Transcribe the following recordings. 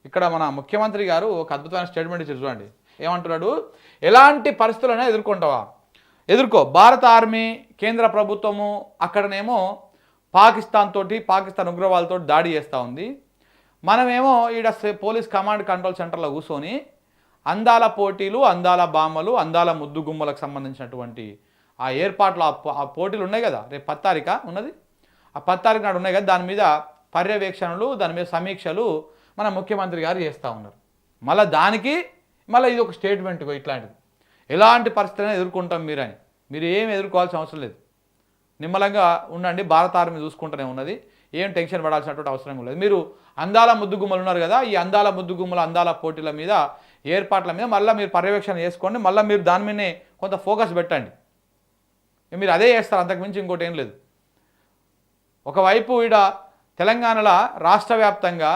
ఇక్కడ మన ముఖ్యమంత్రి గారు ఒక అద్భుతమైన స్టేట్మెంట్ ఇచ్చారు చూడండి. ఏమంటున్నాడు? ఎలాంటి పరిస్థితులైనా ఎదుర్కొంటావా, ఎదుర్కో. భారత ఆర్మీ, కేంద్ర ప్రభుత్వము అక్కడనేమో పాకిస్తాన్ ఉగ్రవాదులతో దాడి చేస్తూ ఉంది. మనమేమో ఈడ పోలీస్ కమాండ్ కంట్రోల్ సెంటర్లో కూర్చొని అందాల పోటీలు, అందాల బామ్మలు, అందాల ముద్దు గుమ్మలకు సంబంధించినటువంటి ఆ ఏర్పాట్లు, ఆ పోటీలు ఉన్నాయి కదా, రేపు 10 తారీఖు ఉన్నది, ఆ 10 తారీఖు నాడు ఉన్నాయి కదా, దాని మీద పర్యవేక్షణలు, దాని మీద సమీక్షలు మన ముఖ్యమంత్రి గారు చేస్తూ ఉన్నారు. మళ్ళీ దానికి ఇది ఒక స్టేట్మెంట్ ఇట్లాంటిది. ఎలాంటి పరిస్థితులను ఎదుర్కొంటాం మీరని, మీరు ఏం ఎదుర్కోవాల్సిన అవసరం లేదు, నిమ్మలంగా ఉండండి, భారత ఆర్మీ చూసుకుంటూనే ఉన్నది, ఏం టెన్షన్ పడాల్సినటువంటి అవసరం లేదు. మీరు అందాల ముద్దుగుమ్మలు ఉన్నారు కదా, ఈ అందాల ముద్దుగుమ్మల అందాల పోటీల మీద, ఏర్పాట్ల మీద మళ్ళీ మీరు పర్యవేక్షణ చేసుకోండి, మళ్ళీ మీరు దాని మీదనే కొంత ఫోకస్ పెట్టండి. మీరు అదే చేస్తారు, అంతకుమించి ఇంకోటి ఏం లేదు. ఒకవైపు ఈడ తెలంగాణలో రాష్ట్ర వ్యాప్తంగా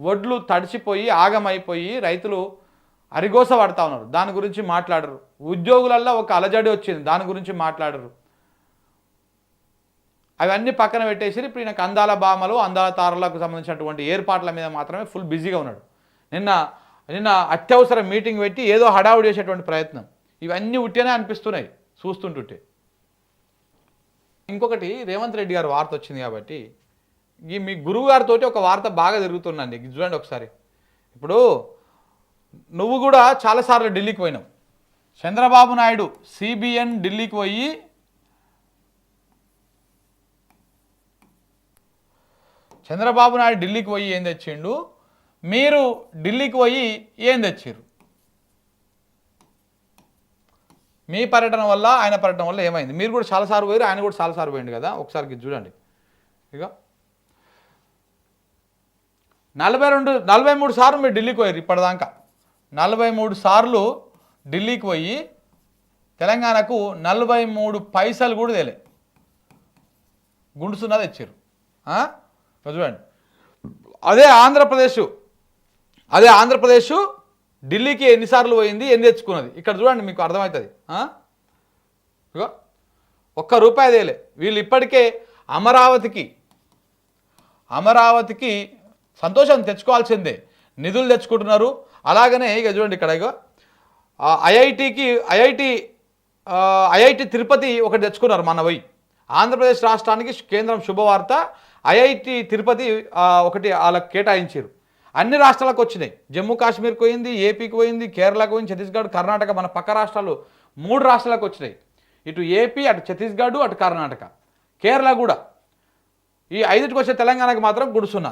వడ్లు తడిచిపోయి ఆగమైపోయి రైతులు అరిగోస పడతా ఉన్నారు, దాని గురించి మాట్లాడరు. ఉద్యోగులల్లో ఒక అలజడి వచ్చింది, దాని గురించి మాట్లాడరు. అవన్నీ పక్కన పెట్టేసి ఇప్పుడు ఈయనకు అందాల బామలు, అందాల తారలకు సంబంధించినటువంటి ఏర్పాట్ల మీద మాత్రమే ఫుల్ బిజీగా ఉన్నాడు. నిన్న అత్యవసర మీటింగ్ పెట్టి ఏదో హడావుడి చేసేటువంటి ప్రయత్నం, ఇవన్నీ ఉట్టినే అనిపిస్తున్నాయి చూస్తుంటుంటే. ఇంకొకటి, రేవంత్ రెడ్డి గారు వార్త వచ్చింది కాబట్టి, మీ గురువు గారితో ఒక వార్త బాగా జరుగుతుందండి, చూడండి ఒకసారి. ఇప్పుడు నువ్వు కూడా చాలాసార్లు ఢిల్లీకి పోయినావు. చంద్రబాబు నాయుడు CBN ఢిల్లీకి పోయి ఏం తెచ్చిండు, మీరు ఢిల్లీకి పోయి ఏం తెచ్చారు? మీ పర్యటన వల్ల ఆయన పర్యటన వల్ల ఏమైంది? మీరు కూడా చాలాసార్లు పోయారు, ఆయన కూడా చాలాసార్లు పోయిండు కదా, ఒకసారి చూడండి. ఇక 43 సార్లు మీరు ఢిల్లీకి పోయారు ఇప్పటిదాకా. 43 సార్లు ఢిల్లీకి పోయి తెలంగాణకు 43 పైసలు కూడా తేలే, గుండుసున్నా తెచ్చారు. చూడండి, అదే ఆంధ్రప్రదేశ్ ఢిల్లీకి ఎన్నిసార్లు పోయింది, ఎన్ని తెచ్చుకున్నది, ఇక్కడ చూడండి, మీకు అర్థమవుతుంది. ₹1 తేలే. వీళ్ళు ఇప్పటికే అమరావతికి సంతోషం తెచ్చుకోవాల్సిందే, నిధులు తెచ్చుకుంటున్నారు. అలాగనే ఇక చూడండి, ఇక్కడ ఇక ఐఐటి తిరుపతి ఒకటి తెచ్చుకున్నారు మన పోయి. ఆంధ్రప్రదేశ్ రాష్ట్రానికి కేంద్రం శుభవార్త, ఐఐటి తిరుపతి ఒకటి వాళ్ళకి కేటాయించారు. అన్ని రాష్ట్రాలకు వచ్చినాయి, జమ్మూ కాశ్మీర్కి పోయింది, ఏపీకి పోయింది, కేరళకు పోయింది, ఛత్తీస్గఢ్, కర్ణాటక, మన పక్క రాష్ట్రాలు 3 రాష్ట్రాలకు వచ్చినాయి. ఇటు ఏపీ, అటు ఛత్తీస్గఢ్, అటు కర్ణాటక, కేరళ కూడా. ఈ 5టికి వచ్చే తెలంగాణకు మాత్రం గుడుసున్నా.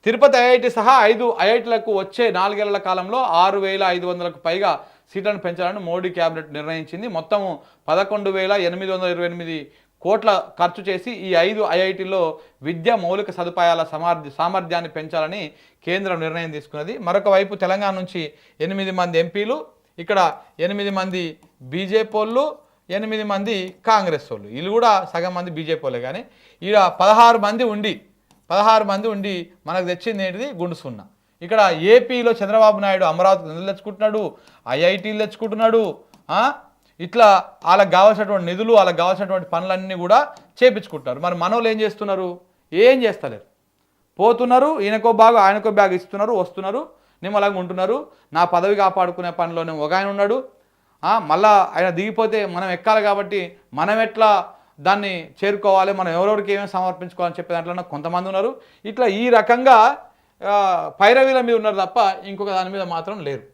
తిరుపతి ఐఐటి సహా 5 ఐఐటీలకు వచ్చే 4 ఏళ్ల కాలంలో 6,500కు పైగా సీట్లను పెంచాలని మోడీ కేబినెట్ నిర్ణయించింది. మొత్తం 11,828 కోట్ల ఖర్చు చేసి ఈ 5 ఐఐటీల్లో విద్యా మౌలిక సదుపాయాల సామర్థ్యాన్ని పెంచాలని కేంద్రం నిర్ణయం తీసుకున్నది. మరొక వైపు తెలంగాణ నుంచి 8 మంది ఎంపీలు, ఇక్కడ 8 మంది బీజేపీ వాళ్ళు, 8 మంది కాంగ్రెస్ వాళ్ళు, వీళ్ళు కూడా సగం మంది బీజేపీ వాళ్ళే. కానీ ఈడ 16 మంది ఉండి మనకు తెచ్చింది ఏంటిది, గుండుసున్నా. ఇక్కడ ఏపీలో చంద్రబాబు నాయుడు అమరావతి నిధులు తెచ్చుకుంటున్నాడు, ఐఐటీలు తెచ్చుకుంటున్నాడు. ఇట్లా వాళ్ళకి కావాల్సినటువంటి నిధులు, వాళ్ళకి కావాల్సినటువంటి పనులన్నీ కూడా చేపించుకుంటున్నారు. మరి మనోళ్ళు ఏం చేస్తున్నారు? ఏం చేస్తలేరు, పోతున్నారు, ఈయనకో బ్యాగ్ ఆయనకో బ్యాగ్ ఇస్తున్నారు, వస్తున్నారు, నిమ్మలంగా ఉంటున్నారు. నా పదవి కాపాడుకునే పనిలోనే ఒక ఆయన ఉన్నాడు, మళ్ళా ఆయన దిగిపోతే మనం ఎక్కాలి కాబట్టి మనం ఎట్లా దాన్ని చేరుకోవాలి, మనం ఎవరెవరికి ఏమేమి సమర్పించుకోవాలని చెప్పే దాంట్లో కొంతమంది ఉన్నారు. ఇట్లా ఈ రకంగా పైరవీల మీద ఉన్నారు తప్ప ఇంకొక దాని మీద మాత్రం లేరు.